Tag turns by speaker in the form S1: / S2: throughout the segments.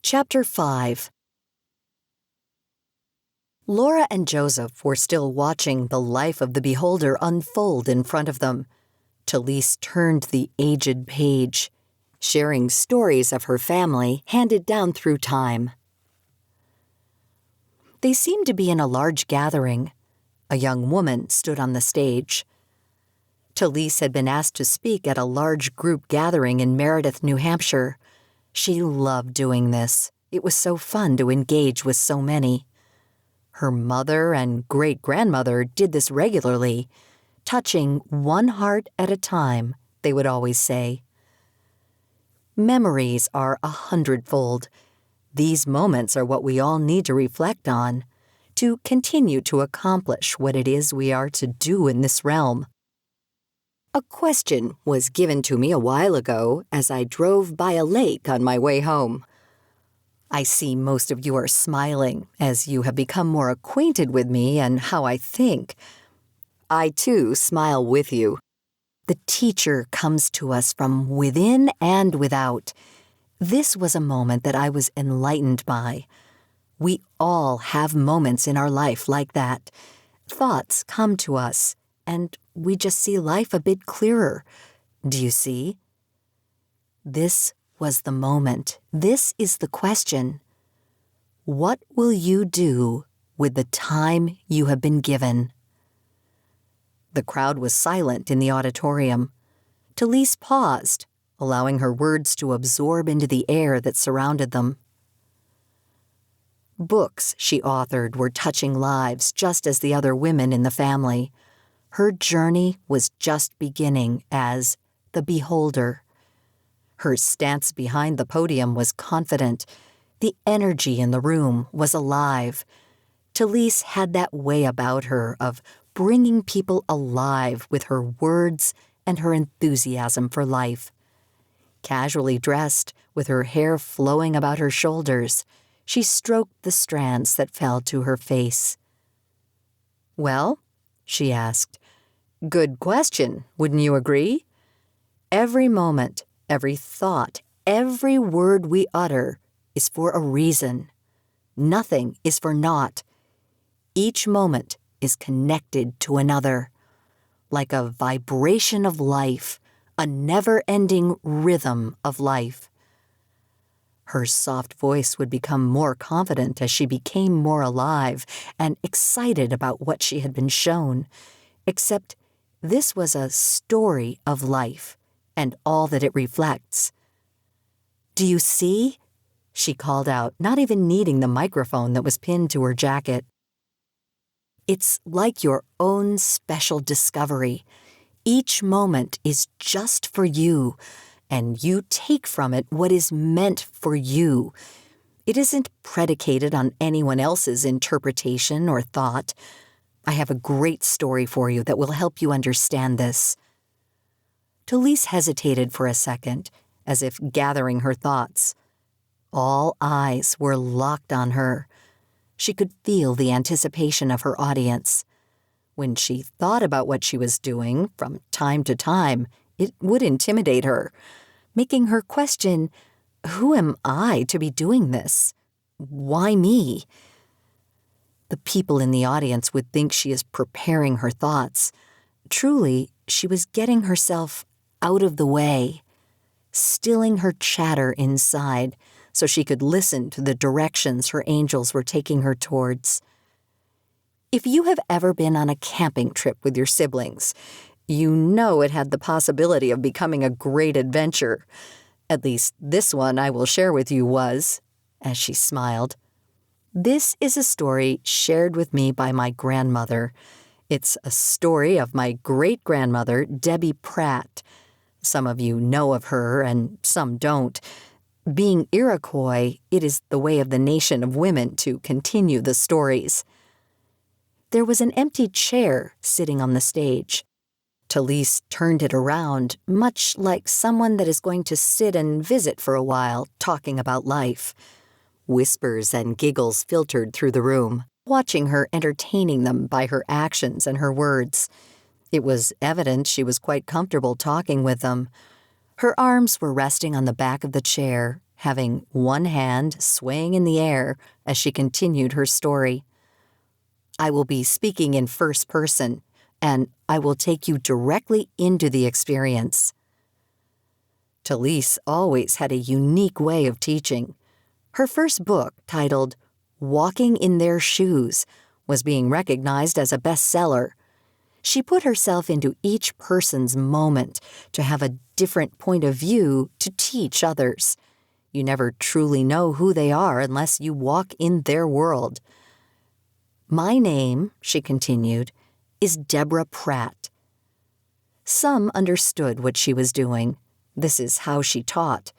S1: Chapter 5. Laura and Joseph were still watching the life of the beholder unfold in front of them. Talise turned the aged page, sharing stories of her family handed down through time. They seemed to be in a large gathering. A young woman stood on the stage. Talise had been asked to speak at a large group gathering in Meredith, New Hampshire. She loved doing this. It was so fun to engage with so many. Her mother and great-grandmother did this regularly, touching one heart at a time, they would always say. Memories are 100-fold. These moments are what we all need to reflect on, to continue to accomplish what it is we are to do in this realm. A question was given to me a while ago as I drove by a lake on my way home. I see most of you are smiling as you have become more acquainted with me and how I think. I, too, smile with you. The teacher comes to us from within and without. This was a moment that I was enlightened by. We all have moments in our life like that. Thoughts come to us, and we just see life a bit clearer. Do you see? This was the moment. This is the question. What will you do with the time you have been given? The crowd was silent in the auditorium. Talise paused, allowing her words to absorb into the air that surrounded them. Books she authored were touching lives just as the other women in the family. Her journey was just beginning as the beholder. Her stance behind the podium was confident. The energy in the room was alive. Talise had that way about her of bringing people alive with her words and her enthusiasm for life. Casually dressed, with her hair flowing about her shoulders, she stroked the strands that fell to her face. "Well?" she asked. "Good question, wouldn't you agree? Every moment, every thought, every word we utter is for a reason. Nothing is for naught. Each moment is connected to another, like a vibration of life, a never-ending rhythm of life." Her soft voice would become more confident as she became more alive and excited about what she had been shown, except this was a story of life and all that it reflects. "Do you see?" she called out, not even needing the microphone that was pinned to her jacket. "It's like your own special discovery. Each moment is just for you, and you take from it what is meant for you. It isn't predicated on anyone else's interpretation or thought. I have a great story for you that will help you understand this." Talise hesitated for a second, as if gathering her thoughts. All eyes were locked on her. She could feel the anticipation of her audience. When she thought about what she was doing, from time to time, it would intimidate her, making her question, "Who am I to be doing this? Why me?" The people in the audience would think she is preparing her thoughts. Truly, she was getting herself out of the way, stilling her chatter inside so she could listen to the directions her angels were taking her towards. If you have ever been on a camping trip with your siblings, you know it had the possibility of becoming a great adventure. At least this one I will share with you was, as she smiled. This is a story shared with me by my grandmother. It's a story of my great-grandmother, Debbie Pratt. Some of you know of her and some don't. Being Iroquois, it is the way of the nation of women to continue the stories. There was an empty chair sitting on the stage. Talise turned it around, much like someone that is going to sit and visit for a while, talking about life. Whispers and giggles filtered through the room, watching her entertaining them by her actions and her words. It was evident she was quite comfortable talking with them. Her arms were resting on the back of the chair, having one hand swaying in the air as she continued her story. I will be speaking in first person, and I will take you directly into the experience. Talise always had a unique way of teaching. Her first book, titled Walking in Their Shoes, was being recognized as a bestseller. She put herself into each person's moment to have a different point of view to teach others. You never truly know who they are unless you walk in their world. My name, she continued, is Deborah Pratt. Some understood what she was doing. This is how she taught.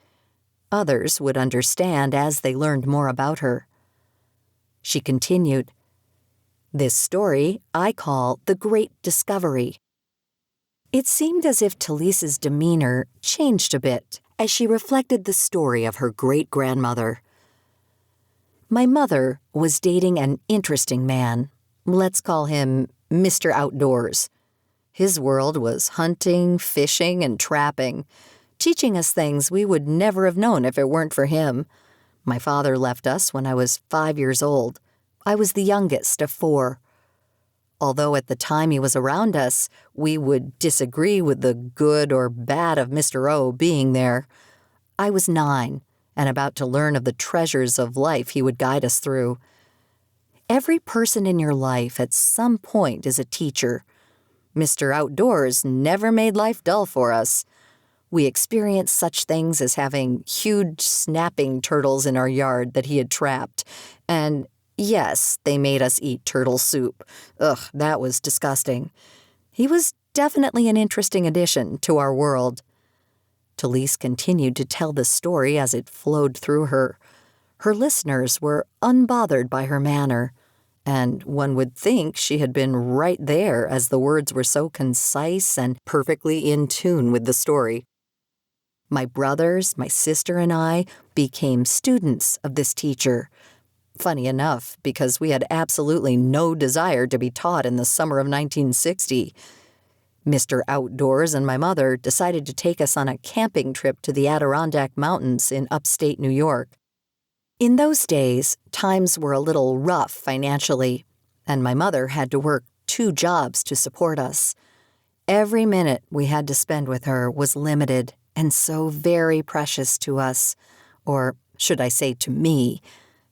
S1: Others would understand as they learned more about her. She continued, "This story I call The Great Discovery." It seemed as if Talise's demeanor changed a bit as she reflected the story of her great-grandmother. My mother was dating an interesting man. Let's call him Mr. Outdoors. His world was hunting, fishing, and trapping, teaching us things we would never have known if it weren't for him. My father left us when I was 5 years old. I was the youngest of 4. Although at the time he was around us, we would disagree with the good or bad of Mr. O being there. I was 9 and about to learn of the treasures of life he would guide us through. Every person in your life at some point is a teacher. Mr. Outdoors never made life dull for us. We experienced such things as having huge snapping turtles in our yard that he had trapped. And yes, they made us eat turtle soup. Ugh, that was disgusting. He was definitely an interesting addition to our world. Talise continued to tell the story as it flowed through her. Her listeners were unbothered by her manner, and one would think she had been right there as the words were so concise and perfectly in tune with the story. My brothers, my sister, and I became students of this teacher. Funny enough, because we had absolutely no desire to be taught in the summer of 1960. Mr. Outdoors and my mother decided to take us on a camping trip to the Adirondack Mountains in upstate New York. In those days, times were a little rough financially, and my mother had to work 2 jobs to support us. Every minute we had to spend with her was limited and so very precious to us, or should I say to me,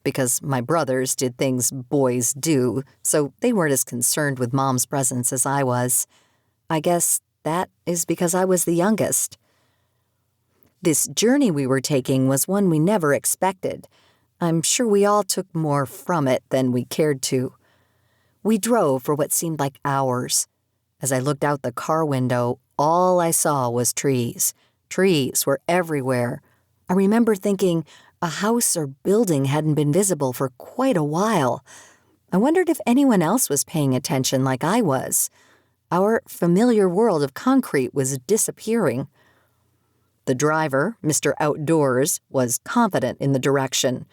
S1: because my brothers did things boys do, so they weren't as concerned with Mom's presence as I was. I guess that is because I was the youngest. This journey we were taking was one we never expected. I'm sure we all took more from it than we cared to. We drove for what seemed like hours. As I looked out the car window, all I saw was trees. Trees were everywhere. I remember thinking a house or building hadn't been visible for quite a while. I wondered if anyone else was paying attention like I was. Our familiar world of concrete was disappearing. The driver, Mr. Outdoors, was confident in the direction.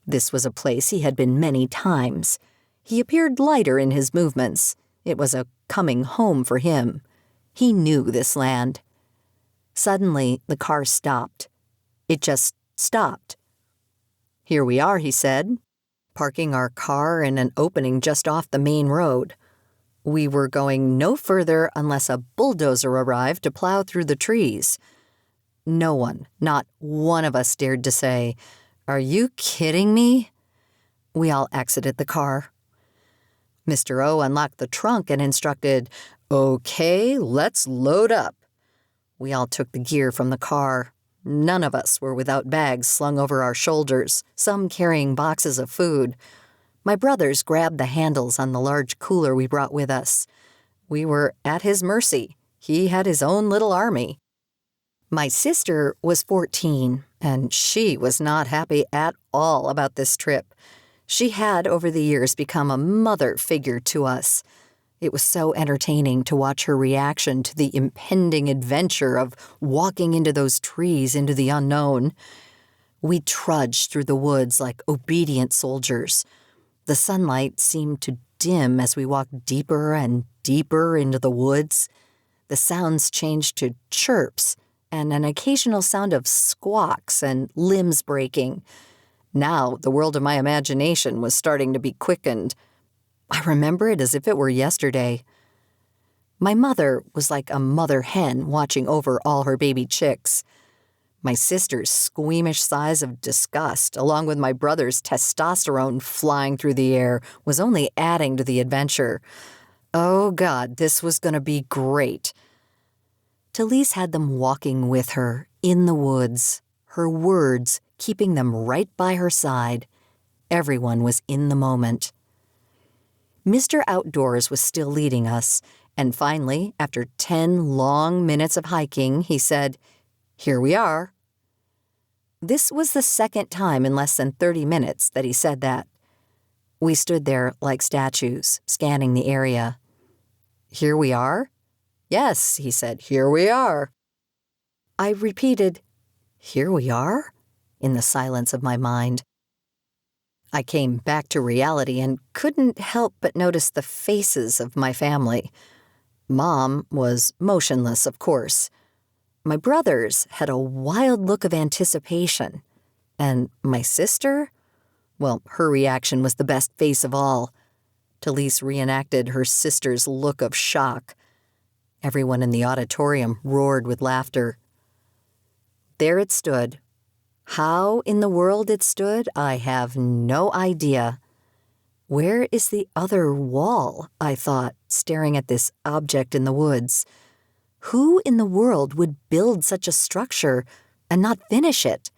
S1: This was a place he had been many times. He appeared lighter in his movements. It was a coming home for him. He knew this land. Suddenly, the car stopped. It just stopped. "Here we are," he said, parking our car in an opening just off the main road. We were going no further unless a bulldozer arrived to plow through the trees. No one, not one of us dared to say, "Are you kidding me?" We all exited the car. Mr. O unlocked the trunk and instructed, "Okay, let's load up." We all took the gear from the car. None of us were without bags slung over our shoulders, some carrying boxes of food. My brothers grabbed the handles on the large cooler we brought with us. We were at his mercy. He had his own little army. My sister was 14, and she was not happy at all about this trip. She had, over the years, become a mother figure to us. It was so entertaining to watch her reaction to the impending adventure of walking into those trees into the unknown. We trudged through the woods like obedient soldiers. The sunlight seemed to dim as we walked deeper and deeper into the woods. The sounds changed to chirps, and an occasional sound of squawks and limbs breaking. Now the world of my imagination was starting to be quickened. I remember it as if it were yesterday. My mother was like a mother hen watching over all her baby chicks. My sister's squeamish sighs of disgust, along with my brother's testosterone flying through the air, was only adding to the adventure. Oh God, this was going to be great. Talise had them walking with her in the woods, her words keeping them right by her side. Everyone was in the moment. Mr. Outdoors was still leading us, and finally, after 10 long minutes of hiking, he said, "Here we are." This was the second time in less than 30 minutes that he said that. We stood there like statues, scanning the area. "Here we are?" "Yes," he said, "here we are." I repeated, "Here we are?" in the silence of my mind. I came back to reality and couldn't help but notice the faces of my family. Mom was motionless, of course. My brothers had a wild look of anticipation. And my sister? Well, her reaction was the best face of all. Talise reenacted her sister's look of shock. Everyone in the auditorium roared with laughter. There it stood. How in the world it stood, I have no idea. Where is the other wall? I thought, staring at this object in the woods. Who in the world would build such a structure and not finish it?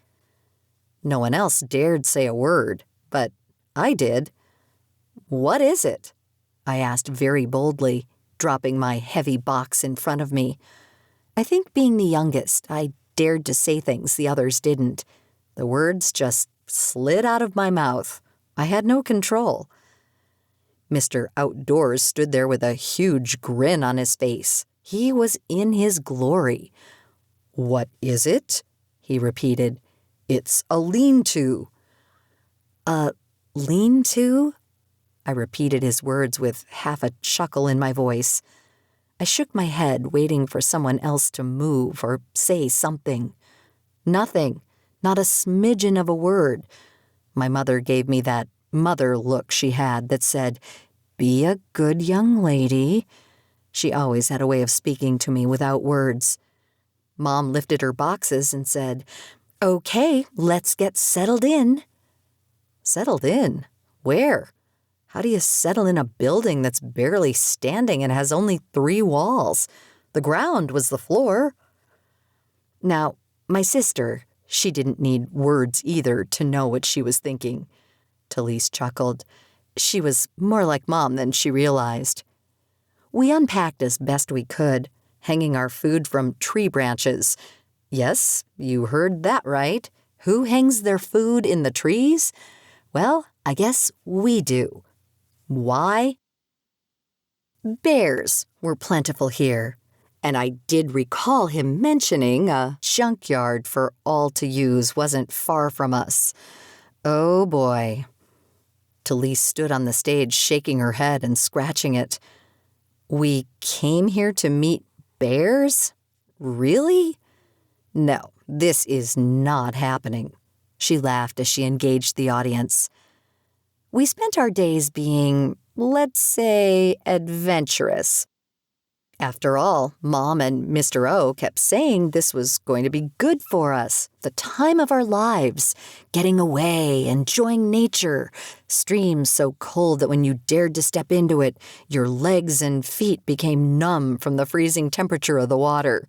S1: No one else dared say a word, but I did. "What is it?" I asked very boldly, dropping my heavy box in front of me. I think being the youngest, I dared to say things the others didn't. The words just slid out of my mouth. I had no control. Mr. Outdoors stood there with a huge grin on his face. He was in his glory. "What is it?" he repeated. "It's a lean-to." "A lean-to?" I repeated his words with half a chuckle in my voice. I shook my head, waiting for someone else to move or say something. Nothing, not a smidgen of a word. My mother gave me that mother look she had that said, "Be a good young lady." She always had a way of speaking to me without words. Mom lifted her boxes and said, "Okay, let's get settled in." Settled in? Where? How do you settle in a building that's barely standing and has only 3 walls? The ground was the floor. Now, my sister, she didn't need words either to know what she was thinking. Talise chuckled. She was more like Mom than she realized. We unpacked as best we could, hanging our food from tree branches. Yes, you heard that right. Who hangs their food in the trees? Well, I guess we do. Why? Bears were plentiful here, and I did recall him mentioning a junkyard for all to use wasn't far from us. Oh boy. Talise stood on the stage shaking her head and scratching it. We came here to meet bears? Really? No, this is not happening. She laughed as she engaged the audience. We spent our days being, let's say, adventurous. After all, Mom and Mr. O kept saying this was going to be good for us, the time of our lives, getting away, enjoying nature, streams so cold that when you dared to step into it, your legs and feet became numb from the freezing temperature of the water.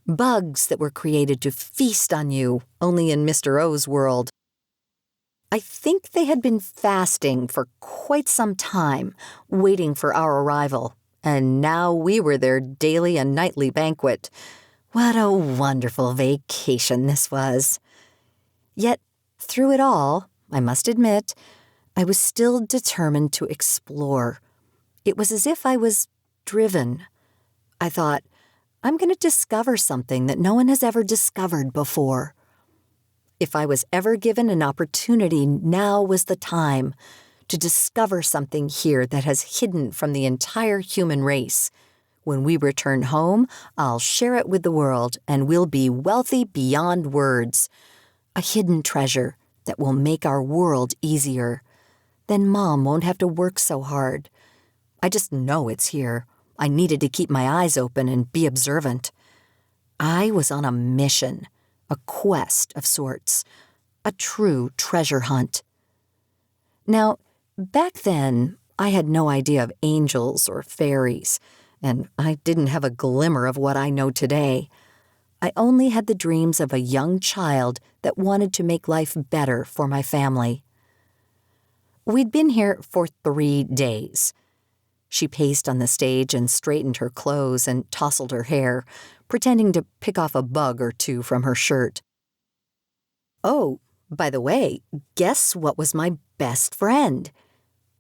S1: Bugs that were created to feast on you, only in Mr. O's world. I think they had been fasting for quite some time, waiting for our arrival, and now we were their daily and nightly banquet. What a wonderful vacation this was. Yet, through it all, I must admit, I was still determined to explore. It was as if I was driven. I thought, I'm going to discover something that no one has ever discovered before. If I was ever given an opportunity, now was the time to discover something here that has hidden from the entire human race. When we return home, I'll share it with the world, and we'll be wealthy beyond words. A hidden treasure that will make our world easier. Then Mom won't have to work so hard. I just know it's here. I needed to keep my eyes open and be observant. I was on a mission, a quest of sorts, a true treasure hunt. Now, back then, I had no idea of angels or fairies, and I didn't have a glimmer of what I know today. I only had the dreams of a young child that wanted to make life better for my family. We'd been here for 3 days. She paced on the stage and straightened her clothes and tousled her hair, pretending to pick off a bug or two from her shirt. Oh, by the way, guess what was my best friend?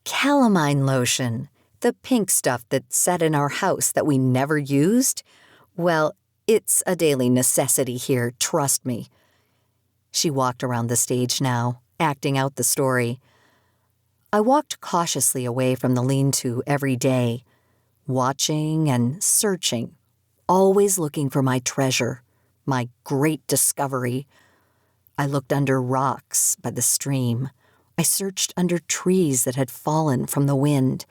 S1: Calamine lotion, the pink stuff that sat in our house that we never used. Well, it's a daily necessity here, trust me. She walked around the stage now, acting out the story. I walked cautiously away from the lean-to every day, watching and searching, always looking for my treasure, my great discovery. I looked under rocks by the stream. I searched under trees that had fallen from the wind.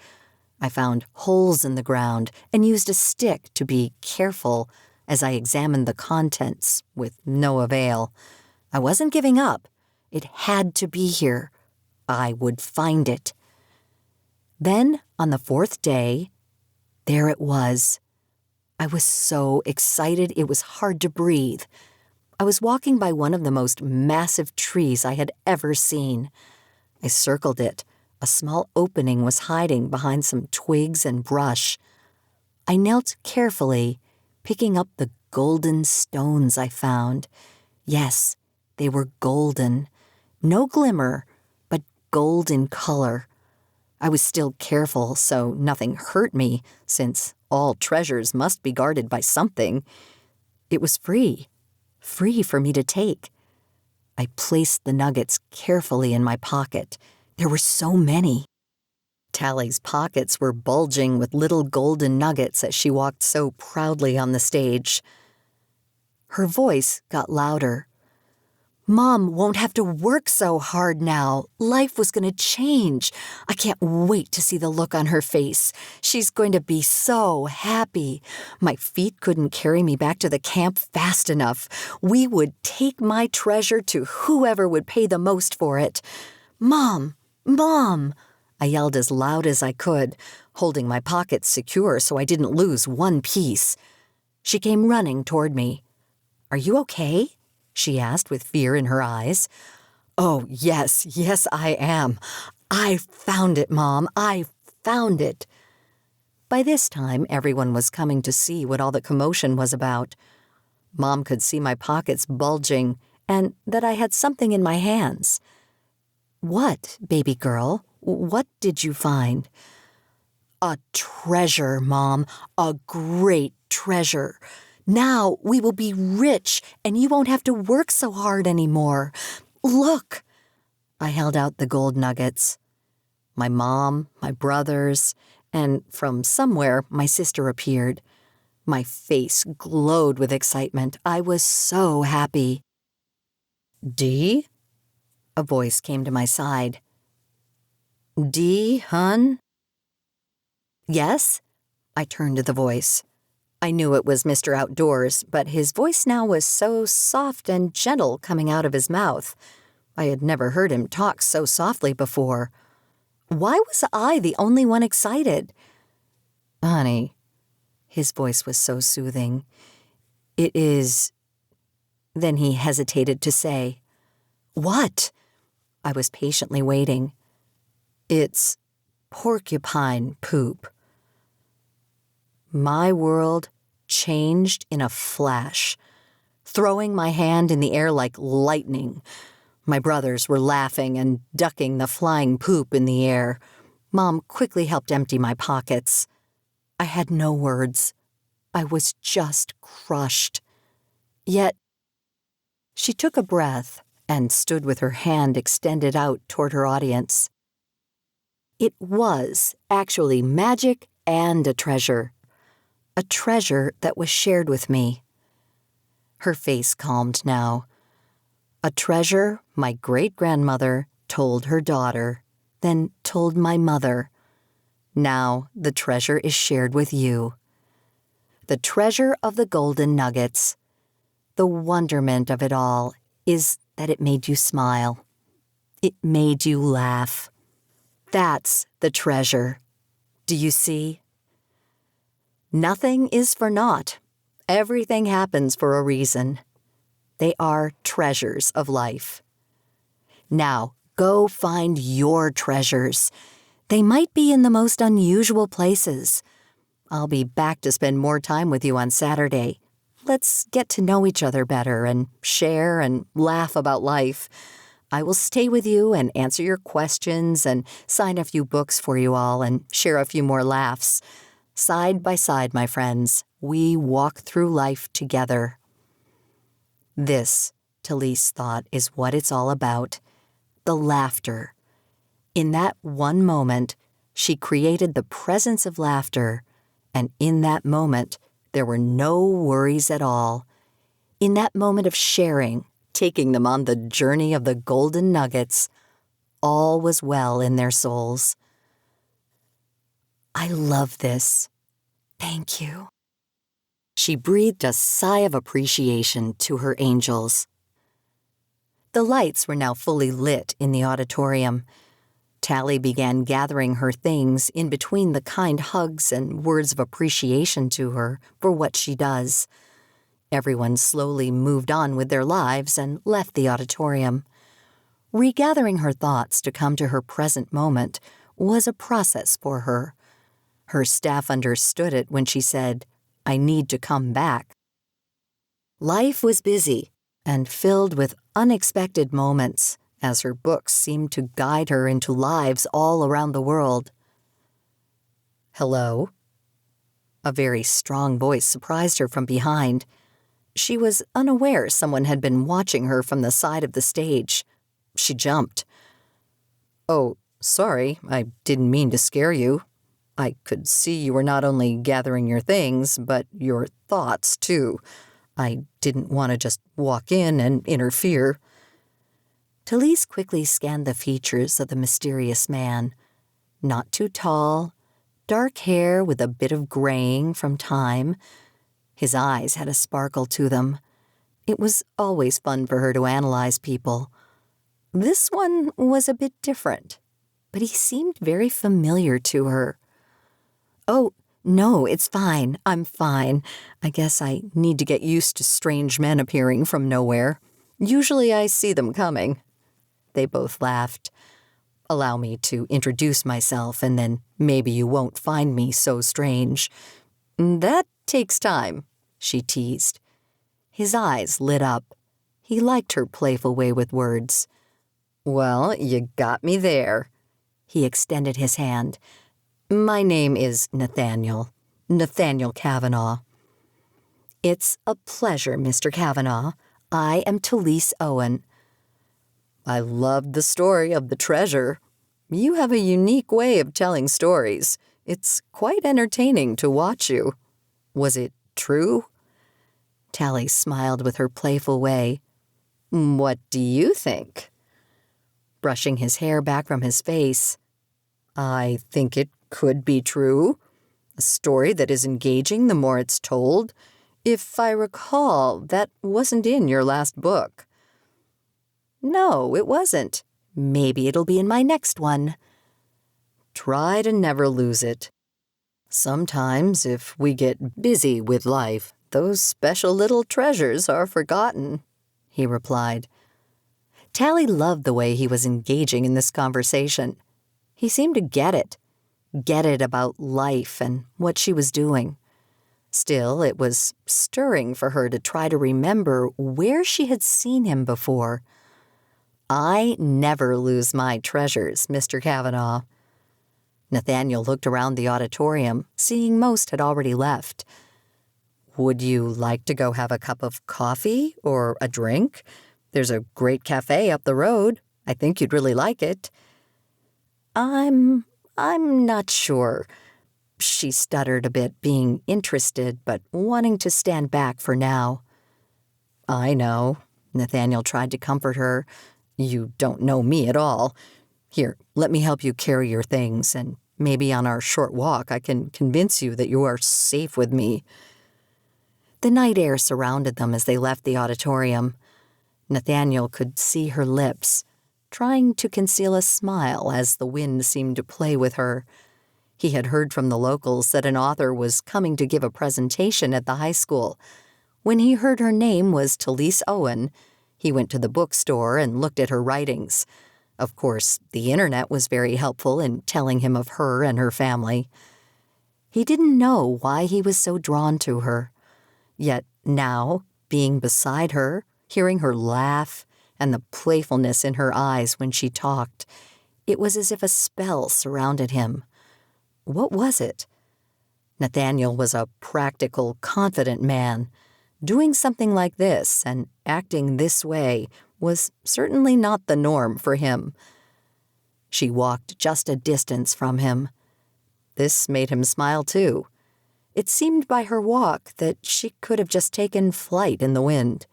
S1: I found holes in the ground and used a stick to be careful as I examined the contents with no avail. I wasn't giving up. It had to be here. I would find it. Then, on the 4th day, there it was. I was so excited it was hard to breathe. I was walking by one of the most massive trees I had ever seen. I circled it. A small opening was hiding behind some twigs and brush. I knelt carefully, picking up the golden stones I found. Yes, they were golden. No glimmer, but gold in color. I was still careful so nothing hurt me, since all treasures must be guarded by something. It was free for me to take. I placed the nuggets carefully in my pocket. There were so many. Tally's pockets were bulging with little golden nuggets as she walked so proudly on the stage. Her voice got louder. Mom won't have to work so hard now. Life was going to change. I can't wait to see the look on her face. She's going to be so happy. My feet couldn't carry me back to the camp fast enough. We would take my treasure to whoever would pay the most for it. Mom! Mom! I yelled as loud as I could, holding my pockets secure so I didn't lose one piece. She came running toward me. Are you okay? She asked with fear in her eyes. Oh, yes, I am. I found it, Mom. I found it. By this time, everyone was coming to see what all the commotion was about. Mom could see my pockets bulging and that I had something in my hands. What, baby girl? What did you find? A treasure, Mom. A great treasure. Now we will be rich, and you won't have to work so hard anymore. Look! I held out the gold nuggets. My mom, my brothers, and from somewhere my sister appeared. My face glowed with excitement. I was so happy. Dee? A voice came to my side. Dee, hun? Yes? I turned to the voice. I knew it was Mr. Outdoors, but his voice now was so soft and gentle coming out of his mouth. I had never heard him talk so softly before. Why was I the only one excited? Honey, his voice was so soothing. It is... Then he hesitated to say, What? I was patiently waiting. It's porcupine poop. My world changed in a flash, throwing my hand in the air like lightning. My brothers were laughing and ducking the flying poop in the air. Mom quickly helped empty my pockets. I had no words. I was just crushed. Yet, she took a breath and stood with her hand extended out toward her audience. It was actually magic and a treasure. a treasure that was shared with me." Her face calmed now. "A treasure my great-grandmother told her daughter, then told my mother. Now the treasure is shared with you. The treasure of the golden nuggets. The wonderment of it all is that it made you smile. It made you laugh. That's the treasure. Do you see? Nothing is for naught. Everything happens for a reason. They are treasures of life. Now, go find your treasures. They might be in the most unusual places. I'll be back to spend more time with you on Saturday. Let's get to know each other better and share and laugh about life. I will stay with you and answer your questions and sign a few books for you all and share a few more laughs. Side by side, my friends, we walk through life together." This, Talise thought, is what it's all about. The laughter. In that one moment, she created the presence of laughter, and in that moment, there were no worries at all. In that moment of sharing, taking them on the journey of the golden nuggets, all was well in their souls. "I love this. Thank you." She breathed a sigh of appreciation to her angels. The lights were now fully lit in the auditorium. Tally began gathering her things in between the kind hugs and words of appreciation to her for what she does. Everyone slowly moved on with their lives and left the auditorium. Regathering her thoughts to come to her present moment was a process for her. Her staff understood it when she said, "I need to come back." Life was busy and filled with unexpected moments as her books seemed to guide her into lives all around the world. "Hello?" A very strong voice surprised her from behind. She was unaware someone had been watching her from the side of the stage. She jumped. "Oh, sorry, I didn't mean to scare you. I could see you were not only gathering your things, but your thoughts, too. I didn't want to just walk in and interfere." Talise quickly scanned the features of the mysterious man. Not too tall, dark hair with a bit of graying from time. His eyes had a sparkle to them. It was always fun for her to analyze people. This one was a bit different, but he seemed very familiar to her. "Oh, no, it's fine. I'm fine. I guess I need to get used to strange men appearing from nowhere. Usually I see them coming." They both laughed. "Allow me to introduce myself, and then maybe you won't find me so strange." "That takes time," she teased. His eyes lit up. He liked her playful way with words. "Well, you got me there." He extended his hand. "My name is Nathaniel Kavanaugh." "It's a pleasure, Mr. Kavanaugh. I am Talise Owen." "I loved the story of the treasure. You have a unique way of telling stories. It's quite entertaining to watch you. Was it true?" Tally smiled with her playful way. "What do you think?" Brushing his hair back from his face. "I think it could be true. A story that is engaging the more it's told. If I recall, that wasn't in your last book." "No, it wasn't. Maybe it'll be in my next one." "Try to never lose it. Sometimes, if we get busy with life, those special little treasures are forgotten," he replied. Tally loved the way he was engaging in this conversation. He seemed to get it about life and what she was doing. Still, it was stirring for her to try to remember where she had seen him before. "I never lose my treasures, Mr. Kavanaugh." Nathaniel looked around the auditorium, seeing most had already left. "Would you like to go have a cup of coffee or a drink? There's a great cafe up the road. I think you'd really like it." I'm not sure. she stuttered a bit, being interested but wanting to stand back for now. I know, Nathaniel tried to comfort her. You don't know me at all. Here, let me help you carry your things, and maybe on our short walk I can convince you that you are safe with me. The night air surrounded them as they left the auditorium. Nathaniel could see her lips, trying to conceal a smile as the wind seemed to play with her. He had heard from the locals that an author was coming to give a presentation at the high school. When he heard her name was Talise Owen, he went to the bookstore and looked at her writings. Of course, the internet was very helpful in telling him of her and her family. He didn't know why he was so drawn to her. Yet now, being beside her, hearing her laugh, and the playfulness in her eyes when she talked, it was as if a spell surrounded him. What was it? Nathaniel was a practical, confident man. Doing something like this and acting this way was certainly not the norm for him. She walked just a distance from him. This made him smile too. It seemed by her walk that she could have just taken flight in the wind.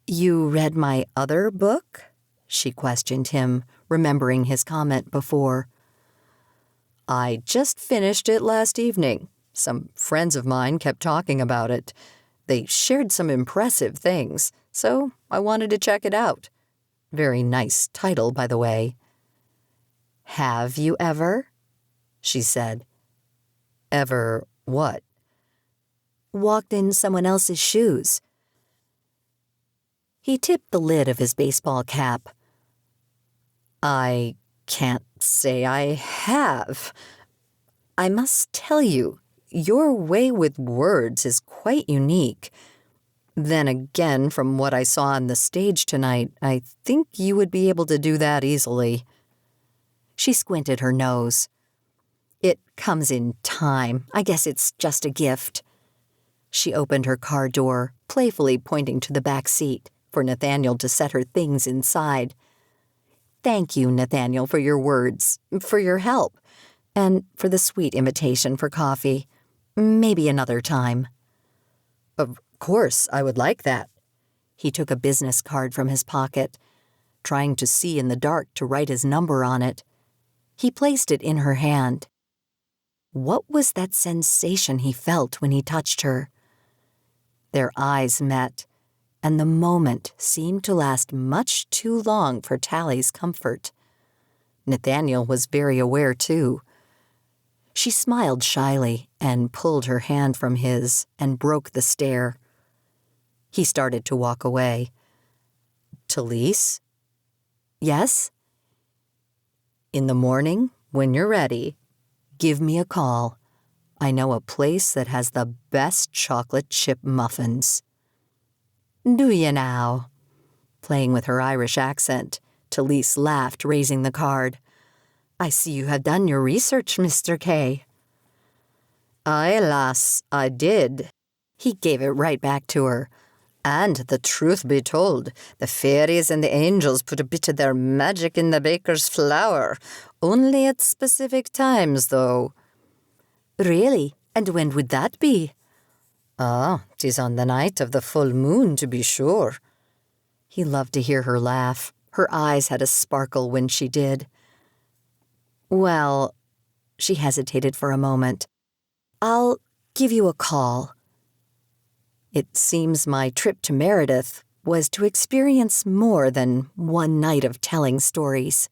S1: "You read my other book?" she questioned him, remembering his comment before. "I just finished it last evening. Some friends of mine kept talking about it. They shared some impressive things, so I wanted to check it out. Very nice title, by the way." "Have you ever?" she said. "Ever what?" "Walked in someone else's shoes." He tipped the lid of his baseball cap. "I can't say I have. I must tell you, your way with words is quite unique. Then again, from what I saw on the stage tonight, I think you would be able to do that easily." She squinted her nose. "It comes in time. I guess it's just a gift." She opened her car door, playfully pointing to the back seat for Nathaniel to set her things inside. "Thank you, Nathaniel, for your words, for your help, and for the sweet invitation for coffee. Maybe another time." "Of course, I would like that." He took a business card from his pocket, trying to see in the dark to write his number on it. He placed it in her hand. What was that sensation he felt when he touched her? Their eyes met, and the moment seemed to last much too long for Tally's comfort. Nathaniel was very aware, too. She smiled shyly and pulled her hand from his and broke the stare. He started to walk away. "Talise?" "Yes?" "In the morning, when you're ready, give me a call. I know a place that has the best chocolate chip muffins." "Do you now?" Playing with her Irish accent, Talise laughed, raising the card. "I see you have done your research, Mr. K." "Aye, lass, I did." He gave it right back to her. "And the truth be told, the fairies and the angels put a bit of their magic in the baker's flour. Only at specific times, though." "Really? And when would that be?" "Ah, 'tis on the night of the full moon, to be sure." He loved to hear her laugh. Her eyes had a sparkle when she did. "Well," she hesitated for a moment, "I'll give you a call." It seems my trip to Meredith was to experience more than one night of telling stories.